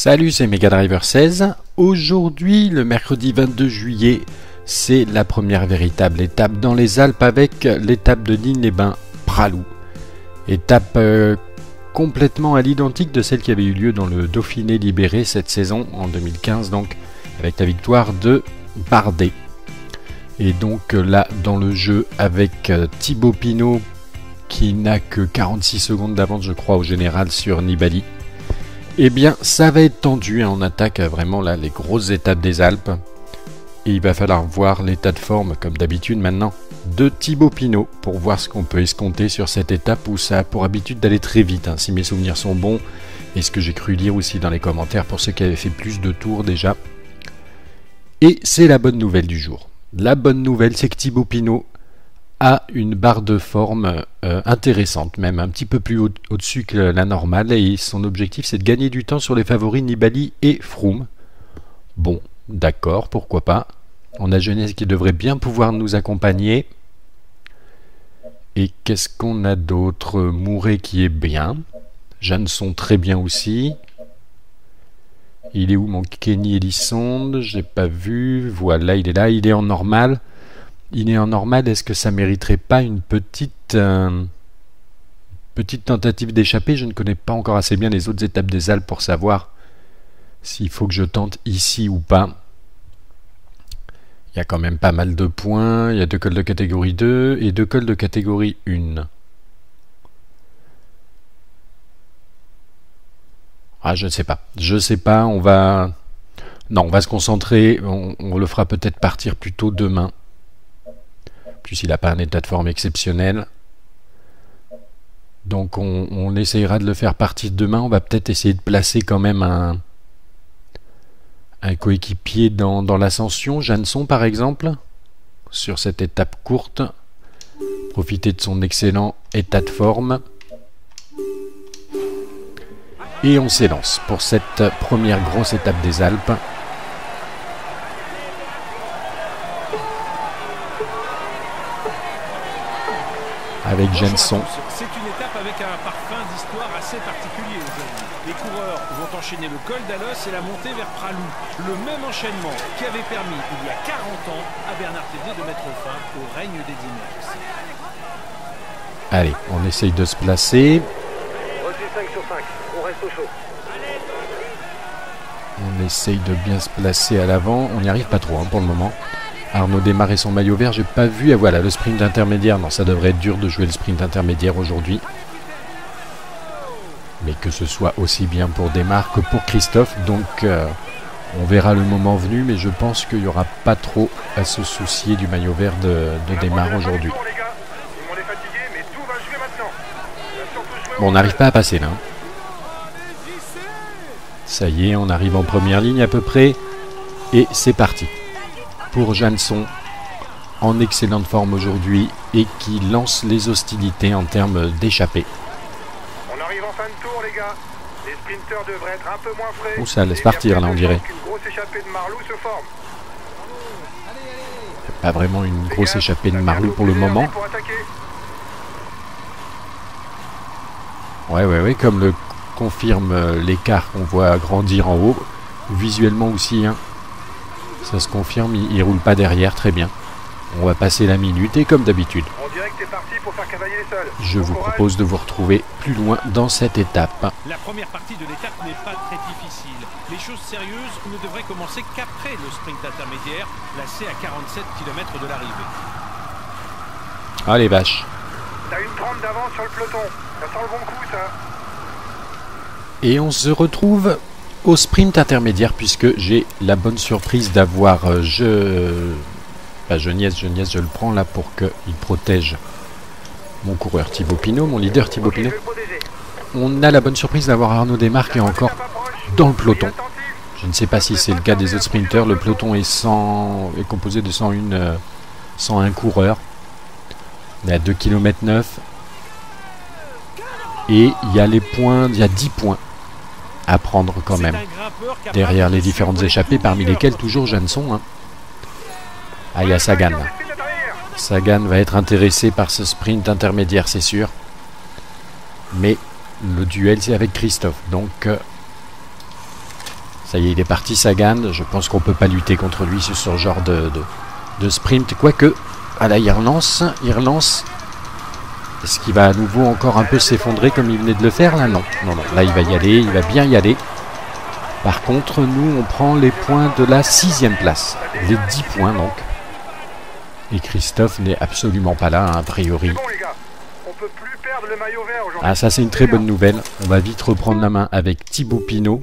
Salut, c'est Mega Driver 16. Aujourd'hui, le mercredi 22 juillet, c'est la première véritable étape dans les Alpes avec l'étape de Digne-les-Bains-Pralou. Étape complètement à l'identique de celle qui avait eu lieu dans le Dauphiné libéré cette saison, en 2015, donc avec la victoire de Bardet. Et donc là, dans le jeu, avec Thibaut Pinot, qui n'a que 46 secondes d'avance, je crois, au général sur Nibali. Eh bien, ça va être tendu, hein. On attaque vraiment là les grosses étapes des Alpes. Et il va falloir voir l'état de forme, comme d'habitude maintenant, de Thibaut Pinot, pour voir ce qu'on peut escompter sur cette étape où ça a pour habitude d'aller très vite, hein, si mes souvenirs sont bons, et ce que j'ai cru lire aussi dans les commentaires pour ceux qui avaient fait plus de tours déjà. Et c'est la bonne nouvelle du jour. La bonne nouvelle, c'est que Thibaut Pinot a une barre de forme intéressante, même un petit peu plus au-dessus que la normale, et son objectif c'est de gagner du temps sur les favoris Nibali et Froome. Bon, d'accord, pourquoi pas. On a Jeunesse qui devrait bien pouvoir nous accompagner. Et qu'est-ce qu'on a d'autre? Mouret qui est bien. Jeanson très bien aussi. Il est où mon Kenny Elissonde? J'ai pas vu. Voilà, il est là, il est en normal. Il est en normal, est-ce que ça mériterait pas une petite tentative d'échapper? Je ne connais pas encore assez bien les autres étapes des Alpes pour savoir s'il faut que je tente ici ou pas. Il y a quand même pas mal de points, il y a 2 cols de catégorie 2 et 2 cols de catégorie 1. Ah, je ne sais pas, on va se concentrer, on le fera peut-être partir plus tôt demain. Puisqu'il n'a pas un état de forme exceptionnel. Donc on essayera de le faire partir demain. On va peut-être essayer de placer quand même un coéquipier dans l'ascension. Jeanson par exemple, sur cette étape courte. Profiter de son excellent état de forme. Et on s'élance pour cette première grosse étape des Alpes. Avec Jeanson. C'est une étape avec un parfum d'histoire assez particulier aujourd'hui. Les coureurs vont enchaîner le col d'Alos et la montée vers Pralou. Le même enchaînement qui avait permis il y a 40 ans à Bernard Thévenet de mettre fin au règne des Dimax. Allez, on essaye de se placer. Reçu 5 sur 5, on reste au chaud. On essaye de bien se placer à l'avant. On n'y arrive pas trop pour le moment. Arnaud démarre et son maillot vert, j'ai pas vu. Ah voilà, le sprint intermédiaire. Non, ça devrait être dur de jouer le sprint intermédiaire aujourd'hui. Mais que ce soit aussi bien pour Desmar que pour Christophe. Donc on verra le moment venu, mais je pense qu'il n'y aura pas trop à se soucier du maillot vert de Desmar aujourd'hui. Bon, on n'arrive pas à passer là. Ça y est, on arrive en première ligne à peu près. Et c'est parti. Pour Jeanson, en excellente forme aujourd'hui et qui lance les hostilités en termes d'échappée. On arrive en fin de tour les gars. Les sprinteurs devraient être un peu moins frais. Oh, ça laisse partir là on dirait. Une grosse échappée de Marlou se forme. Pas vraiment une grosse échappée de Marlou pour le moment. Ouais, comme le confirme l'écart qu'on voit grandir en haut. Visuellement aussi, hein. Ça se confirme, il roule pas derrière, très bien. On va passer la minute et comme d'habitude, je vous propose de vous retrouver plus loin dans cette étape. La première partie de l'étape n'est pas très difficile. Les choses sérieuses ne devraient commencer qu'après le sprint intermédiaire, placé à 47 km de l'arrivée. Ah les vaches. T'as une 30 d'avance sur le peloton. Ça sent le bon coup ça. Et on se retrouve au sprint intermédiaire puisque j'ai la bonne surprise d'avoir Jeunesse, je le prends là pour qu'il protège mon coureur Thibaut Pinot, mon leader Thibaut Pinot. On a la bonne surprise d'avoir Arnaud Desmar qui est encore dans le peloton. Je ne sais pas si c'est le cas des autres sprinteurs. Le peloton est composé de 101 coureurs. On est à 2 km 9. Et il y a les points, il y a 10 points à prendre quand même, derrière les différentes échappées, parmi lesquelles toujours Jeanson. Hein. Ah, il y a Sagan. Sagan va être intéressé par ce sprint intermédiaire, c'est sûr. Mais le duel, c'est avec Christophe. Donc, Ça y est, il est parti Sagan. Je pense qu'on peut pas lutter contre lui sur ce genre de sprint. Quoique, ah là, il relance. Est-ce qu'il va à nouveau encore un peu s'effondrer comme il venait de le faire là? Non, non, non. Là, il va y aller, il va bien y aller. Par contre, nous, on prend les points de la 6e place. Les 10 points, donc. Et Christophe n'est absolument pas là, hein, a priori. C'est bon, les gars. On peut plus perdre le maillot vert aujourd'hui. Ah, ça, c'est une très bonne nouvelle. On va vite reprendre la main avec Thibaut Pinot.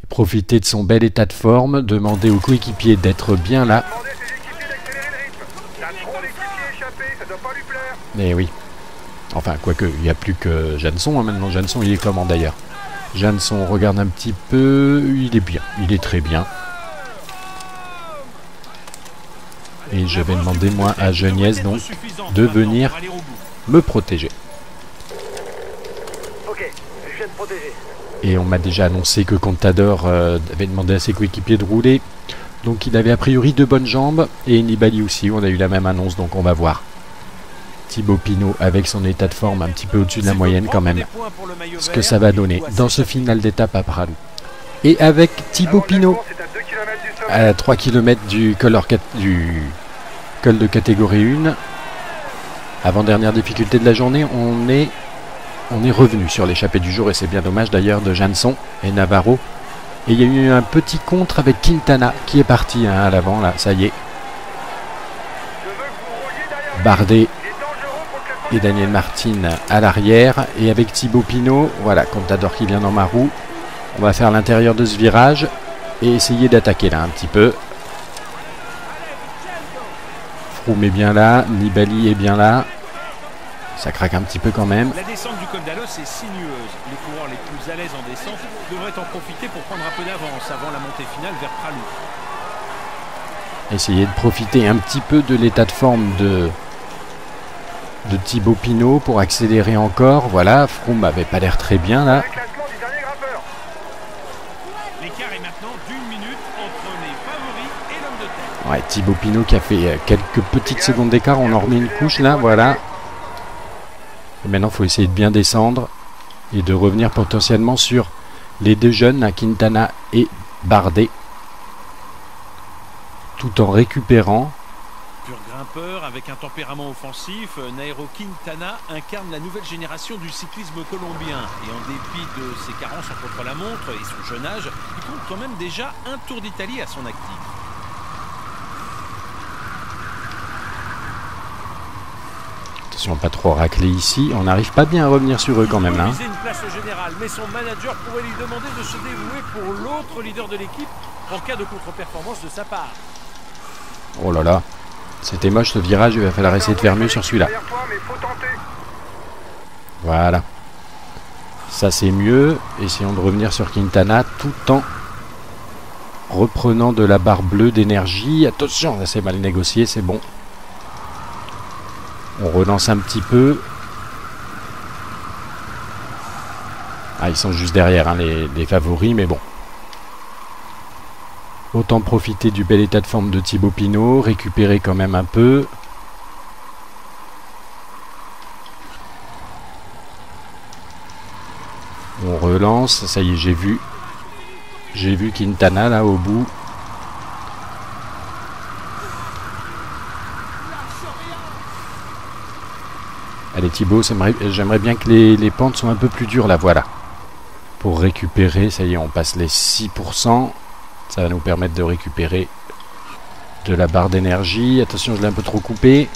Profiter de son bel état de forme. Demander aux coéquipiers d'être bien là. Demandez ses équipiers d'accélérer le rythme. Il y a trop d'équipiers échappés, ça doit pas lui plaire. Mais oui. Enfin, quoique, il n'y a plus que Jeanson, hein, maintenant. Jeanson, il est comment d'ailleurs? Jeanson, on regarde un petit peu. Il est bien, il est très bien. Et je vais demander, moi, à Geniez, donc, de venir me protéger. Ok, je viens de protéger. Et on m'a déjà annoncé que Contador avait demandé à ses coéquipiers de rouler. Donc il avait a priori 2 bonnes jambes. Et Nibali aussi, on a eu la même annonce, donc on va voir. Thibaut Pinot avec son état de forme un petit peu au-dessus de la moyenne quand même. Ce que ça va donner dans ce final d'étape à Pralou. Et avec Thibaut Pinot à 3 km du col de catégorie 1. Avant-dernière difficulté de la journée, on est revenu sur l'échappée du jour et c'est bien dommage d'ailleurs de Jeanson et Navarro. Et il y a eu un petit contre avec Quintana qui est parti hein, à l'avant là, ça y est. Bardet et Daniel Martin à l'arrière et avec Thibaut Pinot, voilà, Contador qui vient dans ma roue. On va faire l'intérieur de ce virage et essayer d'attaquer là un petit peu. Froome est bien là, Nibali est bien là. Ça craque un petit peu quand même. La descente du col d'Alos est sinueuse. Les coureurs les plus à l'aise en descente devraient en profiter pour prendre un peu d'avance avant la montée finale vers Pralou. Essayer de profiter un petit peu de l'état de forme de Thibaut Pinot pour accélérer encore. Voilà, Froome avait pas l'air très bien là. L'écart est maintenant d'1 minute entre les favoris et l'homme de tête. Ouais, Thibaut Pinot qui a fait quelques petites secondes d'écart. On en remet une couche là, voilà. Et maintenant, il faut essayer de bien descendre et de revenir potentiellement sur les 2 jeunes, Quintana et Bardet, tout en récupérant. Pur grimpeur avec un tempérament offensif, Nairo Quintana incarne la nouvelle génération du cyclisme colombien. Et en dépit de ses carences en contre-la-montre et son jeune âge, il compte quand même déjà un Tour d'Italie à son actif. Attention, pas trop racler ici. On n'arrive pas bien à revenir sur eux quand même là. Il peut viser une place générale, mais son manager pourrait lui demander de se dévouer pour l'autre leader de l'équipe en cas de contre-performance de sa part. Oh là là, c'était moche ce virage. Il va falloir essayer de faire mieux sur celui-là. Voilà. Ça c'est mieux. Essayons de revenir sur Quintana tout en reprenant de la barre bleue d'énergie. Attention, là c'est mal négocié, c'est bon. On relance un petit peu. Ah, ils sont juste derrière hein, les favoris, mais bon. Autant profiter du bel état de forme de Thibaut Pinot, récupérer quand même un peu. On relance, ça y est, j'ai vu Quintana là au bout. Allez Thibaut, j'aimerais bien que les pentes soient un peu plus dures là, voilà. Pour récupérer, ça y est, on passe les 6%. Ça va nous permettre de récupérer de la barre d'énergie. Attention, je l'ai un peu trop coupé.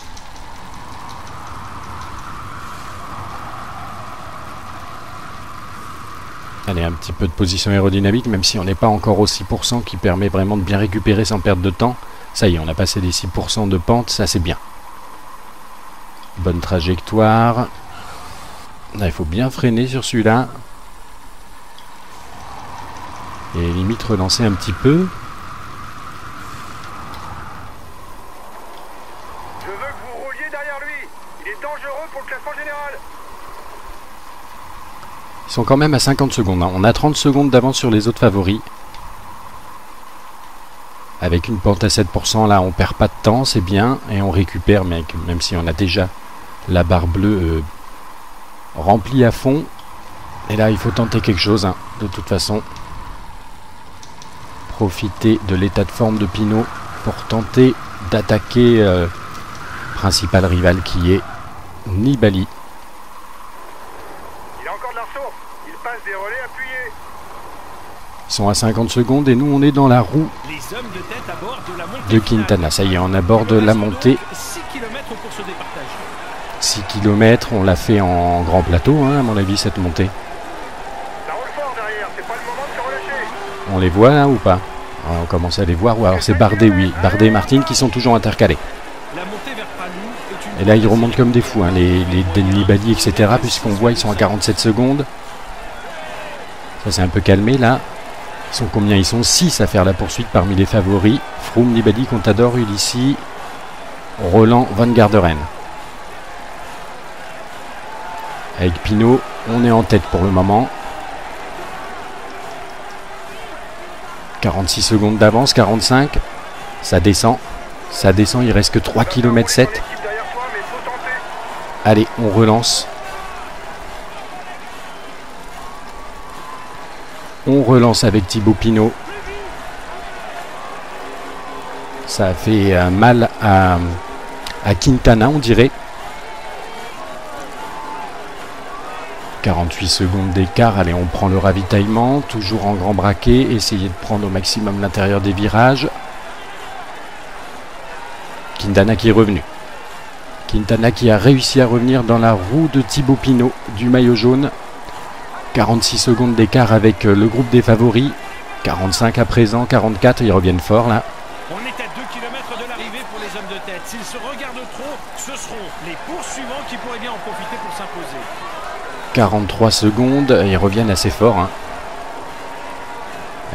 Allez, un petit peu de position aérodynamique, même si on n'est pas encore au 6% qui permet vraiment de bien récupérer sans perdre de temps. Ça y est, on a passé les 6% de pente, ça c'est bien. Bonne trajectoire. Là, il faut bien freiner sur celui-là. Et limite relancer un petit peu. Je veux que vous rouliez derrière lui. Il est dangereux pour le classement général. Ils sont quand même à 50 secondes. Hein. On a 30 secondes d'avance sur les autres favoris. Avec une pente à 7%, là, on perd pas de temps, c'est bien. Et on récupère, même si on a déjà la barre bleue remplie à fond. Et là, il faut tenter quelque chose, hein, de toute façon. profiter de l'état de forme de Pinot pour tenter d'attaquer principal rival qui est Nibali. Il a encore de la ressource. Il passe des relais appuyés. Ils sont à 50 secondes et nous on est dans la roue Les hommes de tête à bord de la montée de Quintana. Ça y est, on aborde la montée. 6 km pour se départager. 6 km, on l'a fait en grand plateau, hein, à mon avis, cette montée. Ça roule fort derrière. C'est pas le moment de se relâcher. On les voit là ou pas? On commence à les voir, ou alors c'est Bardet, oui. Bardet et Martin qui sont toujours intercalés. La montée vers Pralou est une... Et là, ils remontent comme des fous, hein, les Nibali, etc. Puisqu'on voit, ils sont à 47 secondes. Ça s'est un peu calmé là. Ils sont combien? Ils sont 6 à faire la poursuite parmi les favoris. Froome, Nibali, Contador, Ulissi, Roland, Van Garderen. Avec Pinot, on est en tête pour le moment. 46 secondes d'avance, 45. Ça descend, il reste que 3 km 7. L'équipe derrière toi, mais faut tenter. Allez, on relance. On relance avec Thibaut Pinot. Ça a fait mal à Quintana, on dirait. 48 secondes d'écart. Allez, on prend le ravitaillement. Toujours en grand braquet. Essayez de prendre au maximum l'intérieur des virages. Quintana qui est revenu. Quintana qui a réussi à revenir dans la roue de Thibaut Pinot du maillot jaune. 46 secondes d'écart avec le groupe des favoris. 45 à présent, 44. Ils reviennent fort là. On est à 2 km de l'arrivée pour les hommes de tête. S'ils se regardent trop, ce seront les poursuivants qui pourraient bien en profiter pour s'imposer. 43 secondes, ils reviennent assez fort. Hein.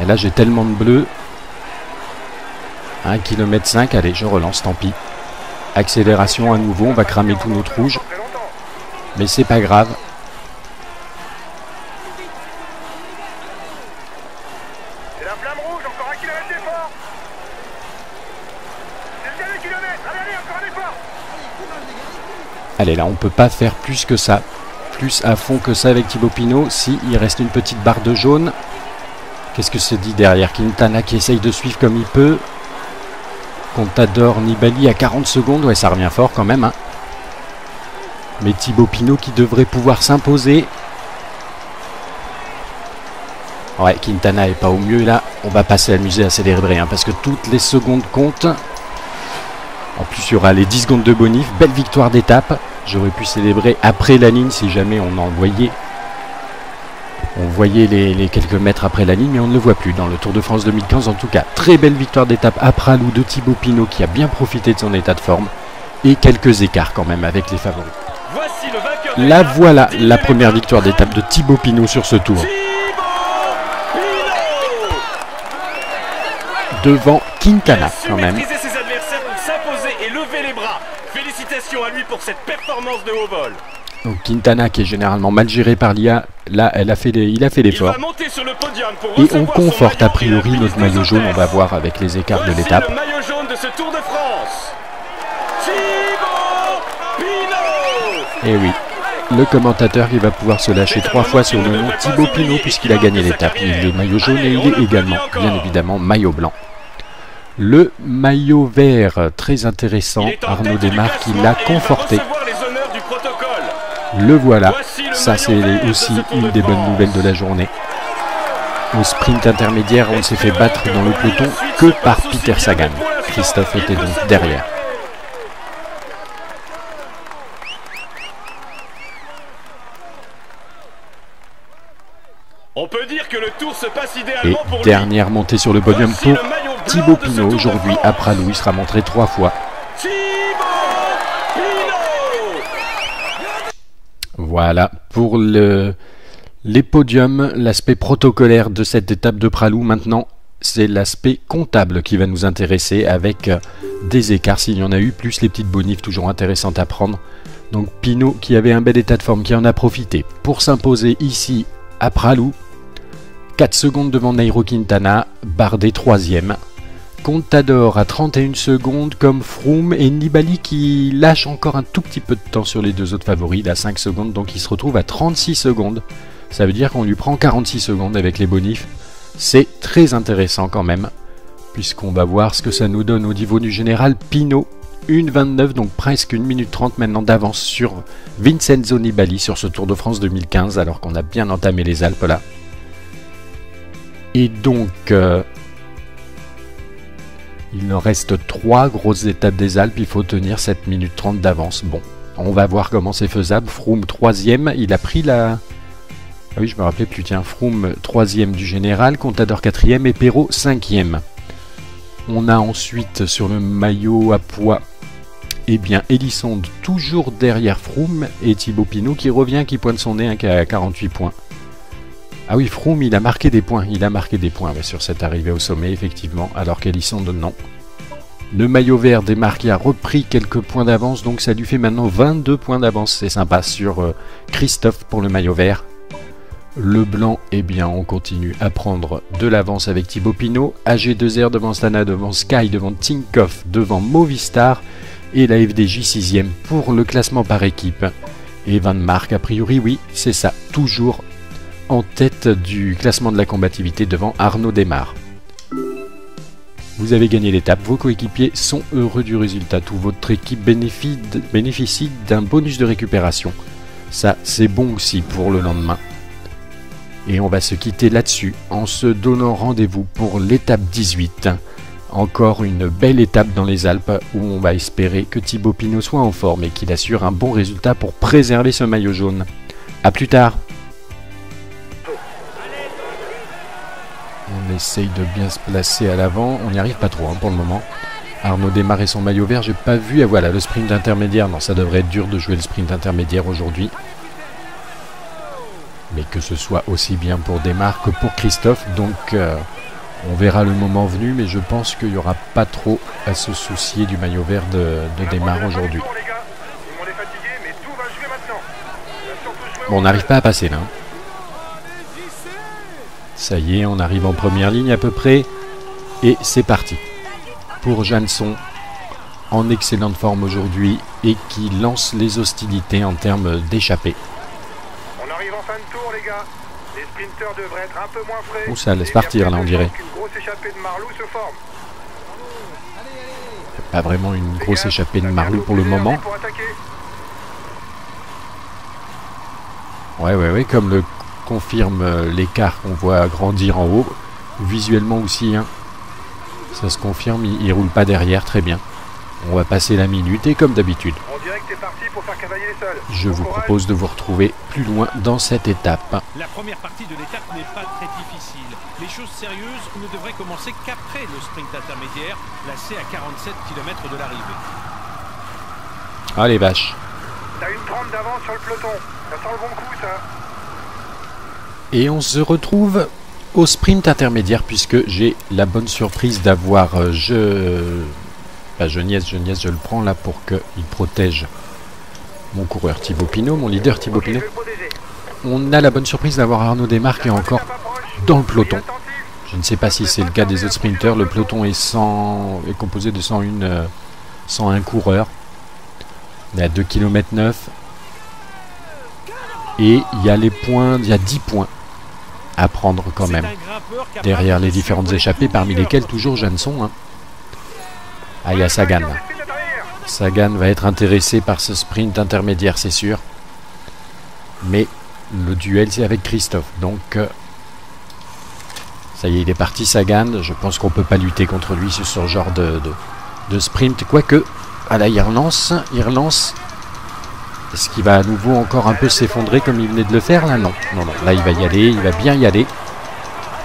Et là, j'ai tellement de bleu. 1 km 5, allez, je relance, tant pis. Accélération à nouveau, on va cramer tout notre rouge. Très longtemps. Mais c'est pas grave. C'est la flamme rouge, encore 1 km d'effort. C'est le dernier kilomètre. Allez, encore un effort. Allez, là, on peut pas faire plus que ça. Plus à fond que ça avec Thibaut Pinot. Si, il reste une petite barre de jaune. Qu'est-ce que se dit derrière? Quintana qui essaye de suivre comme il peut. Contador, Nibali à 40 secondes. Ouais, ça revient fort quand même. Hein. Mais Thibaut Pinot qui devrait pouvoir s'imposer. Ouais, Quintana est pas au mieux là. On va pas s'amuser à célébrer hein, parce que toutes les secondes comptent. En plus, il y aura les 10 secondes de bonif. Belle victoire d'étape. J'aurais pu célébrer après la ligne si jamais on en voyait. On voyait les quelques mètres après la ligne, mais on ne le voit plus dans le Tour de France 2015. En tout cas, très belle victoire d'étape à Pralou de Thibaut Pinot qui a bien profité de son état de forme. Et quelques écarts quand même avec les favoris. Voici le vainqueur. Là voilà la première victoire d'étape de Thibaut Pinot sur ce tour. Devant Quintana quand même. Maîtriser ses adversaires pour s'imposer et lever les bras. Félicitations à lui pour cette performance de haut vol. Donc Quintana qui est généralement mal géré par l'IA, là il a fait l'effort. Sur le podium pour Et on recevoir conforte son a priori maillot et la notre maillot remise jaune, des on va voir avec les écarts de Voici l'étape. le maillot jaune de ce Tour de France. Thibaut Pinot. Et oui, le commentateur qui va pouvoir se lâcher 3 fois sur le nom Thibaut Pinot puisqu'il a gagné l'étape. Il est maillot jaune et il est également, bien évidemment, maillot blanc. Le maillot vert, très intéressant, Arnaud Desmarques qui l'a conforté. Le voilà, ça c'est aussi une des bonnes nouvelles de la journée. Au sprint intermédiaire, on s'est fait battre dans le peloton que par Peter Sagan. Christophe était donc derrière. On peut dire que le tour se passe Et idéalement pour lui. dernière montée sur le podium pour Thibaut Pinot. Aujourd'hui, à Pralou, il sera montré 3 fois. Thibaut Pinot. Voilà, pour les podiums, l'aspect protocolaire de cette étape de Pralou. Maintenant, c'est l'aspect comptable qui va nous intéresser avec des écarts, s'il y en a eu, plus les petites bonifs toujours intéressantes à prendre. Donc Pinot qui avait un bel état de forme, qui en a profité pour s'imposer ici à Pralou. 4 secondes devant Nairo Quintana, Bardet 3e. Contador à 31 secondes comme Froome et Nibali qui lâche encore un tout petit peu de temps sur les deux autres favoris, il a 5 secondes donc il se retrouve à 36 secondes. Ça veut dire qu'on lui prend 46 secondes avec les bonifs. C'est très intéressant quand même. puisqu'on va voir ce que ça nous donne au niveau du général Pino. 1,29, donc presque 1 minute 30 maintenant d'avance sur Vincenzo Nibali sur ce Tour de France 2015, alors qu'on a bien entamé les Alpes là. Et donc, il en reste 3 grosses étapes des Alpes, il faut tenir 7 minutes 30 d'avance. Bon, on va voir comment c'est faisable. Froome 3ème, il a pris la... Ah oui, je me rappelais plus, tiens, Froome 3ème du général, Contador 4ème et Perrault 5ème. On a ensuite sur le maillot à pois, eh bien, Elisonde toujours derrière Froome et Thibaut Pinot qui revient, qui pointe son nez, hein, qui a 48 points. Ah oui, Froome, il a marqué des points, ouais, sur cette arrivée au sommet, effectivement, alors qu'Elisonde, non. Le maillot vert démarre qui a repris quelques points d'avance, donc ça lui fait maintenant 22 points d'avance, c'est sympa, sur Christophe pour le maillot vert. Le blanc, eh bien, on continue à prendre de l'avance avec Thibaut Pinot, AG2R devant Stana, devant Sky, devant Tinkoff, devant Movistar, et la FDJ 6ème pour le classement par équipe. Et Van Mark, a priori, oui, c'est ça, toujours en tête du classement de la combativité devant Arnaud Desmar. Vous avez gagné l'étape, vos coéquipiers sont heureux du résultat, toute votre équipe bénéficie d'un bonus de récupération. Ça, c'est bon aussi pour le lendemain. Et on va se quitter là-dessus en se donnant rendez-vous pour l'étape 18. Encore une belle étape dans les Alpes où on va espérer que Thibaut Pinot soit en forme et qu'il assure un bon résultat pour préserver ce maillot jaune. A plus tard. On essaye de bien se placer à l'avant, on n'y arrive pas trop hein, pour le moment. Arnaud Desmar et son maillot vert, j'ai pas vu, ah voilà le sprint intermédiaire, non ça devrait être dur de jouer le sprint intermédiaire aujourd'hui. Mais que ce soit aussi bien pour Desmar que pour Christophe, donc on verra le moment venu, mais je pense qu'il n'y aura pas trop à se soucier du maillot vert de Desmar aujourd'hui. Bon, on n'arrive pas à passer là. Ça y est, on arrive en première ligne à peu près, et c'est parti. Pour Jansson, en excellente forme aujourd'hui, et qui lance les hostilités en termes d'échappée. On arrive en fin de tour, les gars. Les sprinteurs devraient être un peu moins frais. Oh, ça laisse partir là, on dirait. Une grosse échappée de Marlou se forme. Pas vraiment une grosse échappée de Marlou pour le moment. Ouais, comme le confirme l'écart qu'on voit grandir en haut. Visuellement aussi, hein. Ça se confirme, il roule pas derrière, très bien. On va passer la minute et comme d'habitude, je vous propose de vous retrouver plus loin dans cette étape. La première partie de l'étape n'est pas très difficile. Les choses sérieuses ne devraient commencer qu'après le sprint intermédiaire, placé à 47 km de l'arrivée. Ah les vaches. T'as une 30 d'avance sur le peloton. Ça sent le bon coup, ça. Et on se retrouve au sprint intermédiaire puisque j'ai la bonne surprise d'avoir Geniez, je le prends là pour qu'il protège mon coureur Thibaut Pinot, mon leader Thibaut Pinot. On a la bonne surprise d'avoir Arnaud Desmar qui est encore dans le peloton. Je ne sais pas si c'est le cas des autres sprinteurs. Le peloton est composé de 101 coureurs. On est à 2,9 km. Et il y a les points, il y a 10 points à prendre quand même. Derrière les différentes échappées, parmi lesquelles toujours Jansson. Hein. Ah, il y a Sagan. Sagan va être intéressé par ce sprint intermédiaire, c'est sûr. Mais le duel, c'est avec Christophe. Donc, ça y est, il est parti, Sagan. Je pense qu'on ne peut pas lutter contre lui sur ce genre de sprint. Quoique, ah là, il relance. Est-ce qu'il va à nouveau encore un peu s'effondrer comme il venait de le faire là? Non. Là, il va y aller, il va bien y aller.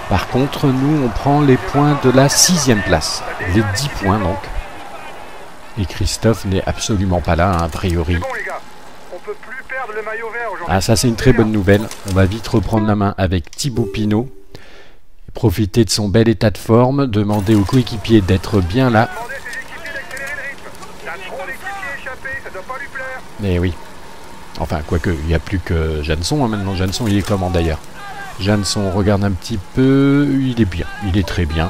Par contre, nous, on prend les points de la 6e place. Les 10 points, donc. Et Christophe n'est absolument pas là, hein, a priori. Ah, ça, c'est une très bonne nouvelle. On va vite reprendre la main avec Thibaut Pinot. Profiter de son bel état de forme. Demander aux coéquipiers d'être bien là. Mais oui. Enfin, quoique, il n'y a plus que Jansson. Hein, maintenant, Jansson, il est comment d'ailleurs? Jansson, on regarde un petit peu. Il est bien. Il est très bien.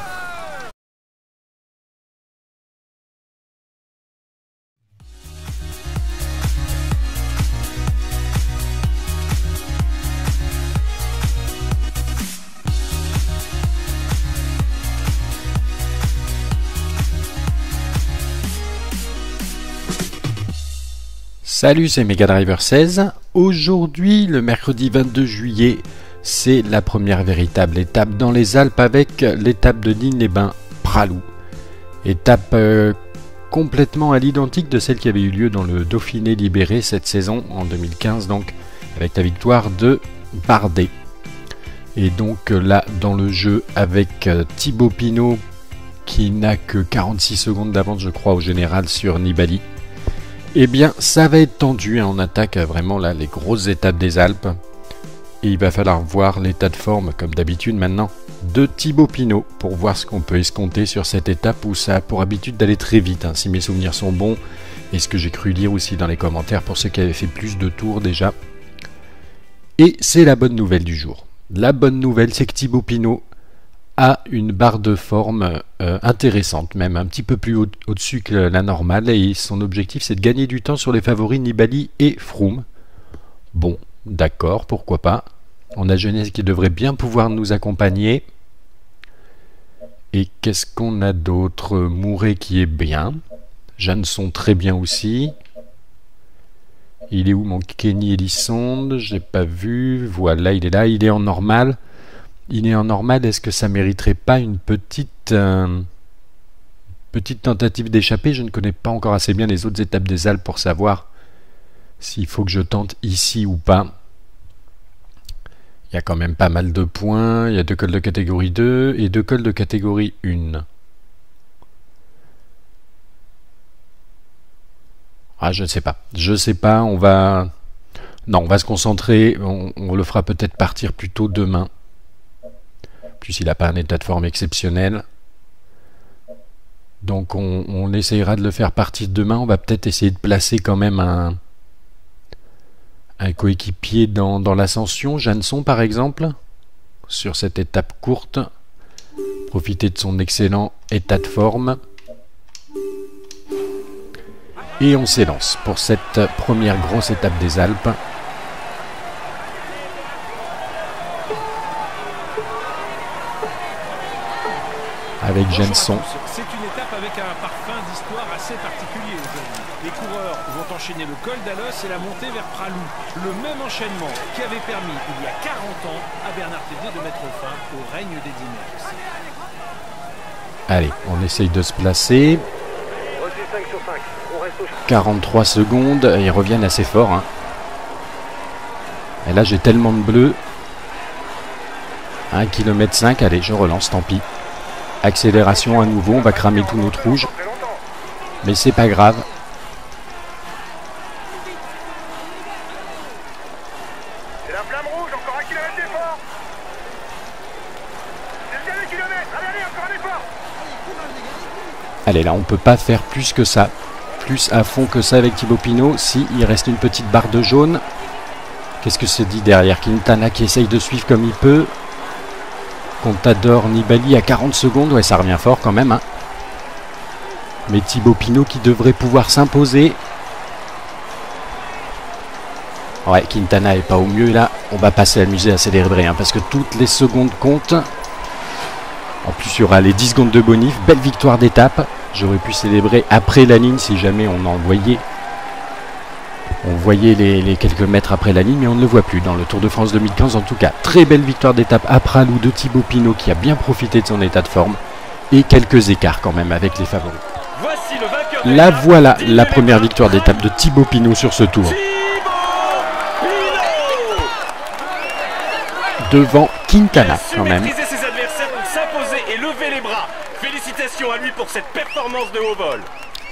Salut, c'est Mega Driver 16. Aujourd'hui, le mercredi 22 juillet, c'est la première véritable étape dans les Alpes avec l'étape de Digne-les-Bains-Pralou. Étape complètement à l'identique de celle qui avait eu lieu dans le Dauphiné libéré cette saison, en 2015, donc avec la victoire de Bardet. Et donc là, dans le jeu, avec Thibaut Pinot, qui n'a que 46 secondes d'avance, je crois, au général sur Nibali. Eh bien, ça va être tendu, hein. On attaque vraiment là les grosses étapes des Alpes. Et il va falloir voir l'état de forme, comme d'habitude maintenant, de Thibaut Pinot, pour voir ce qu'on peut escompter sur cette étape où ça a pour habitude d'aller très vite, hein, si mes souvenirs sont bons, et ce que j'ai cru lire aussi dans les commentaires pour ceux qui avaient fait plus de tours déjà. Et c'est la bonne nouvelle du jour. La bonne nouvelle, c'est que Thibaut Pinot a une barre de forme intéressante, même un petit peu plus au-dessus que la normale, et son objectif c'est de gagner du temps sur les favoris Nibali et Froome. Bon, d'accord, pourquoi pas. On a Jeunesse qui devrait bien pouvoir nous accompagner. Et qu'est-ce qu'on a d'autre? Mouret qui est bien. Jeanson très bien aussi. Il est où mon Kenny Elissonde? J'ai pas vu. Voilà, il est là, il est en normal. Il est en normal, est-ce que ça mériterait pas une petite tentative d'échapper? Je ne connais pas encore assez bien les autres étapes des Alpes pour savoir s'il faut que je tente ici ou pas. Il y a quand même pas mal de points, il y a 2 cols de catégorie 2 et 2 cols de catégorie 1. Ah, je ne sais pas, on va se concentrer, on le fera peut-être partir plus tôt demain. Plus il n'a pas un état de forme exceptionnel. Donc on essayera de le faire partir demain. On va peut-être essayer de placer quand même un coéquipier dans l'ascension. Jeanson par exemple, sur cette étape courte. Profiter de son excellent état de forme. Et on s'élance pour cette première grosse étape des Alpes. Avec Jeanson. C'est une étape avec un parfum d'histoire assez particulier aujourd'hui. Les coureurs vont enchaîner le col d'Alos et la montée vers Pralou. Le même enchaînement qui avait permis il y a 40 ans à Bernard Thévenet de mettre fin au règne des Dinex. Allez, on essaye de se placer. 43 secondes, ils reviennent assez fort, hein. Et là j'ai tellement de bleu. 1,5 km, allez, je relance, tant pis. Accélération à nouveau, on va cramer tout notre rouge. Mais c'est pas grave. C'est la flamme rouge, encore 1 km d'effort. C'est le dernier kilomètre, allez, encore un effort. Allez, là on peut pas faire plus que ça. Plus à fond que ça avec Thibaut Pinot. Si, il reste une petite barre de jaune. Qu'est-ce que se dit derrière? Quintana qui essaye de suivre comme il peut. Contador, Nibali à 40 secondes, ouais ça revient fort quand même, hein. Mais Thibaut Pinot qui devrait pouvoir s'imposer. Ouais, Quintana est pas au mieux là, on va pas s'amuser à célébrer, hein, parce que toutes les secondes comptent. En plus il y aura les 10 secondes de bonif, belle victoire d'étape. J'aurais pu célébrer après la ligne si jamais on en voyait. On voyait les quelques mètres après la ligne, mais on ne le voit plus dans le Tour de France 2015. En tout cas, très belle victoire d'étape à Pralou de Thibaut Pinot qui a bien profité de son état de forme. Et quelques écarts quand même avec les favoris. Voici le vainqueur. Là voilà la première victoire d'étape de Thibaut Pinot sur ce tour. Devant Quintana quand même. Maîtriser ses adversaires pour s'imposer et lever les bras. Félicitations à lui pour cette performance de haut vol.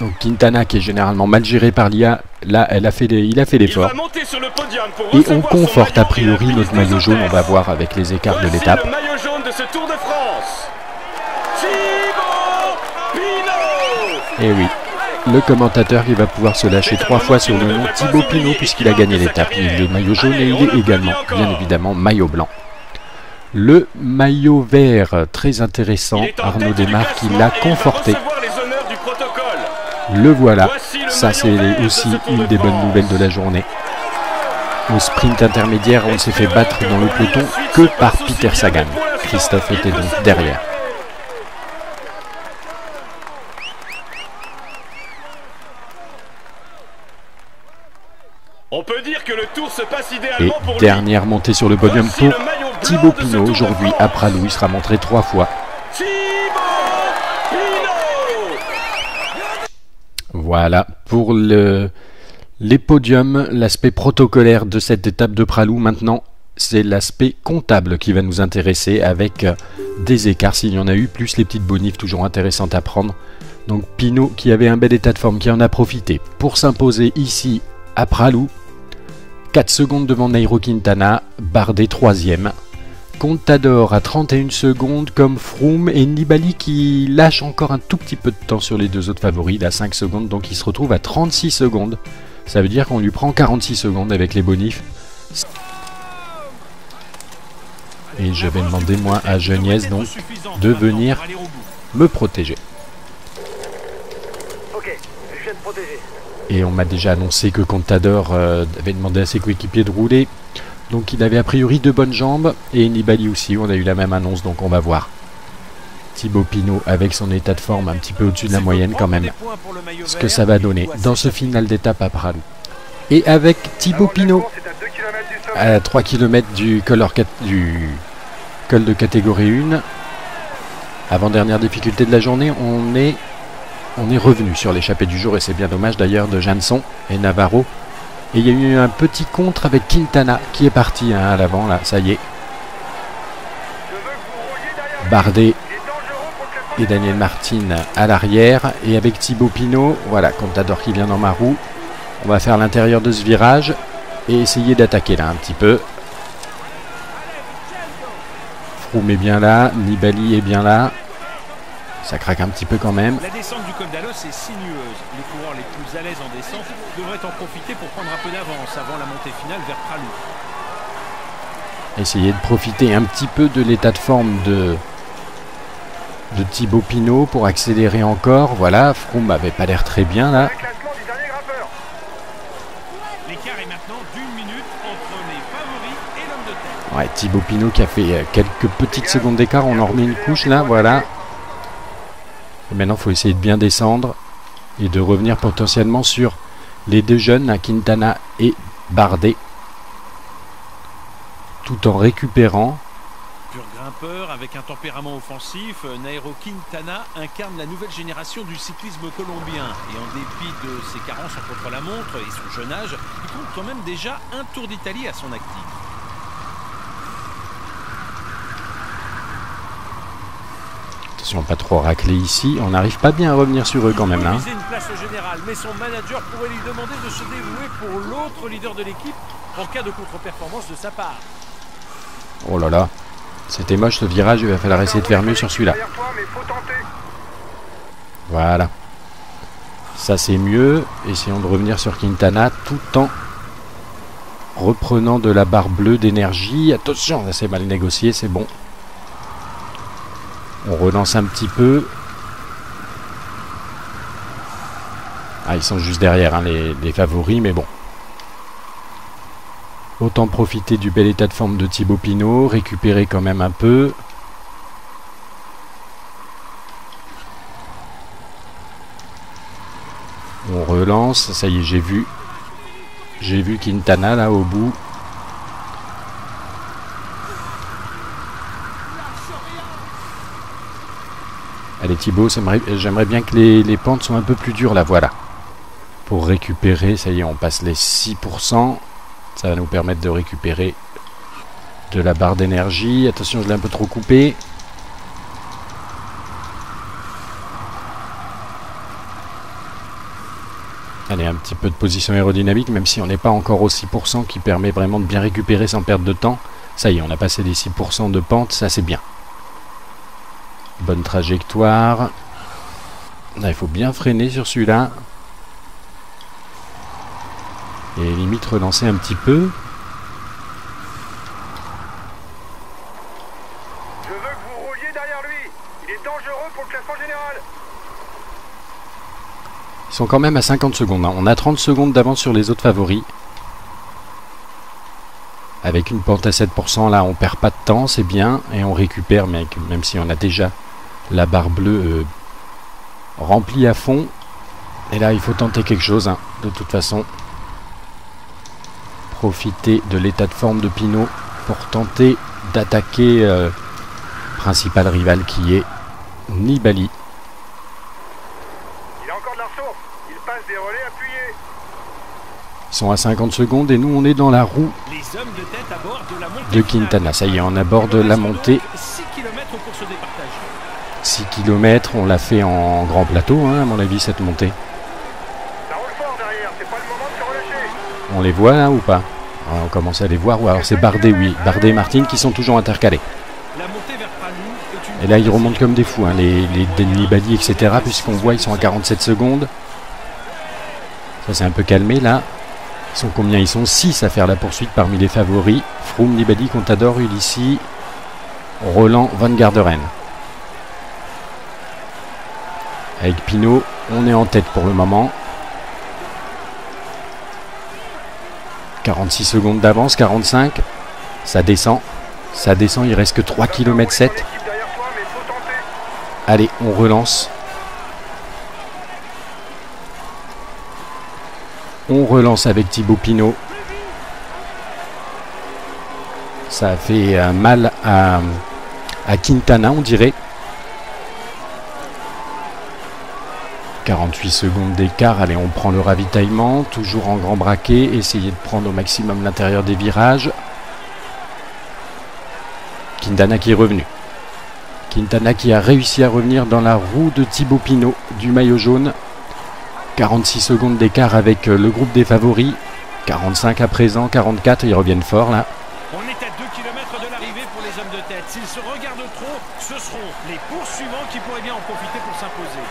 Donc Quintana qui est généralement mal géré par l'IA, là il a fait l'effort. Et on conforte a priori notre maillot jaune, on va voir avec les écarts de l'étape. Le maillot jaune de ce Tour de France. Thibaut Pinot. Et oui, le commentateur qui va pouvoir se lâcher 3 fois sur le nom Thibaut Pinot puisqu'il a gagné l'étape. Il est maillot jaune et il est également, bien évidemment, maillot blanc. Le maillot vert, très intéressant, Arnaud Desmarques qui l'a conforté. Le voilà, ça c'est aussi une des bonnes nouvelles de la journée. Au sprint intermédiaire, on s'est fait battre dans le peloton que par Peter Sagan. Christophe était donc derrière. On peut dire que le tour se passe Et idéalement pour lui. dernière montée sur le podium Voici pour le maillot blanc Thibaut de ce Pinot. Tour de Aujourd'hui, France. à Pralou, il sera montré 3 fois. Thibaut Pinot. Voilà, pour les podiums, l'aspect protocolaire de cette étape de Pralou. Maintenant, c'est l'aspect comptable qui va nous intéresser avec des écarts s'il y en a eu, plus les petites bonifs toujours intéressantes à prendre. Donc Pinot qui avait un bel état de forme, qui en a profité pour s'imposer ici à Pralou. 4 secondes devant Nairo Quintana, Bardet 3e. Contador à 31 secondes comme Froome et Nibali qui lâche encore un tout petit peu de temps sur les deux autres favoris, il a 5 secondes, donc il se retrouve à 36 secondes. Ça veut dire qu'on lui prend 46 secondes avec les bonifs. Et je vais demander moi à Geniez donc de venir me protéger. Ok, je viens de protéger. Et on m'a déjà annoncé que Contador avait demandé à ses coéquipiers de rouler. Donc il avait a priori 2 bonnes jambes. Et Nibali aussi, on a eu la même annonce, donc on va voir. Thibaut Pinot avec son état de forme un petit peu au-dessus de la moyenne quand même. Ce que ça va donner dans ce final d'étape à Pralou. Et avec Thibaut Pinot à 3 km du col de catégorie 1. Avant-dernière difficulté de la journée, on est revenu sur l'échappée du jour et c'est bien dommage d'ailleurs de Janson et Navarro. Et il y a eu un petit contre avec Quintana qui est parti à l'avant là, ça y est. Bardet et Daniel Martin à l'arrière et avec Thibaut Pinot, voilà, Contador qui vient dans ma roue. On va faire l'intérieur de ce virage et essayer d'attaquer là un petit peu. Froome est bien là, Nibali est bien là. Ça craque un petit peu quand même. La descente du col d'Alos est sinueuse. Les coureurs les plus à l'aise en descente devraient en profiter pour prendre un peu d'avance avant la montée finale vers Pralou. Essayer de profiter un petit peu de l'état de forme de Thibaut Pinot pour accélérer encore. Voilà, Froome n'avait pas l'air très bien là. L'écart est maintenant d'1 minute entre mes favoris et l'homme de tête. Ouais, Thibaut Pinot qui a fait quelques petites secondes d'écart. On en remet une couche là, voilà. Et maintenant, il faut essayer de bien descendre et de revenir potentiellement sur les 2 jeunes, Quintana et Bardet, tout en récupérant. Pur grimpeur avec un tempérament offensif, Nairo Quintana incarne la nouvelle génération du cyclisme colombien. Et en dépit de ses carences en contre-la-montre et son jeune âge, il compte quand même déjà un Tour d'Italie à son actif. Attention, pas trop racler ici. On n'arrive pas bien à revenir sur eux quand même là. Il peut viser une place générale, mais son manager pourrait lui demander de se dévouer pour l'autre leader de l'équipe en cas de contre-performance de sa part. Oh là là, c'était moche ce virage, il va falloir essayer de faire mieux sur celui-là. Voilà. Ça c'est mieux. Essayons de revenir sur Quintana tout en reprenant de la barre bleue d'énergie. Attention, là c'est mal négocié, c'est bon. On relance un petit peu. Ah, ils sont juste derrière hein, les favoris, mais bon. Autant profiter du bel état de forme de Thibaut Pinot, récupérer quand même un peu. On relance, ça y est, j'ai vu Quintana là au bout. Allez Thibaut, j'aimerais bien que les pentes soient un peu plus dures là, voilà. Pour récupérer, ça y est, on passe les 6%. Ça va nous permettre de récupérer de la barre d'énergie. Attention, je l'ai un peu trop coupé. Allez, un petit peu de position aérodynamique, même si on n'est pas encore au 6% qui permet vraiment de bien récupérer sans perdre de temps. Ça y est, on a passé les 6% de pente, ça c'est bien. Bonne trajectoire. Là, il faut bien freiner sur celui-là. Et limite relancer un petit peu. Je veux que vous rouliez derrière lui. Il est dangereux pour le classement général. Ils sont quand même à 50 secondes. Hein. On a 30 secondes d'avance sur les autres favoris. Avec une pente à 7%, là, on perd pas de temps, c'est bien. Et on récupère, même si on a déjà la barre bleue remplie à fond. Et là, il faut tenter quelque chose, hein, de toute façon. profiter de l'état de forme de Pinot pour tenter d'attaquer principal rival qui est Nibali. Il a encore de la ressource. Il passe des relais appuyés. Ils sont à 50 secondes et nous on est dans la roue Les hommes de tête abordent de la montée de Quintana. Ça y est, on aborde la montée. 6 km pour se départager. 6 km, on l'a fait en grand plateau, hein, à mon avis, cette montée. Ça roule fort derrière. C'est pas le moment de se relâcher. On les voit là ou pas? On commence à les voir. Ou alors c'est Bardet, oui. Bardet et Martin qui sont toujours intercalés. La montée vers Pralou est une... Et là, ils remontent comme des fous, hein, les Nibali, etc. Puisqu'on voit, ils sont à 47 secondes. Ça s'est un peu calmé là. Ils sont combien? Ils sont 6 à faire la poursuite parmi les favoris. Froome, Nibali, Contador, Ulissi, Roland, Van Garderen. Avec Pinot, on est en tête pour le moment. 46 secondes d'avance, 45. Ça descend, il reste que 3 km 7. L'équipe derrière toi, mais faut tenter. Allez, on relance. On relance avec Thibaut Pinot. Ça a fait mal à Quintana, on dirait. 48 secondes d'écart. Allez, on prend le ravitaillement. Toujours en grand braquet. Essayer de prendre au maximum l'intérieur des virages. Quintana qui est revenu. Quintana qui a réussi à revenir dans la roue de Thibaut Pinot du maillot jaune. 46 secondes d'écart avec le groupe des favoris. 45 à présent, 44. Ils reviennent fort là. On est à 2 km de l'arrivée pour les hommes de tête. S'ils se regardent trop, ce seront les poursuivants qui pourraient bien en profiter pour s'imposer.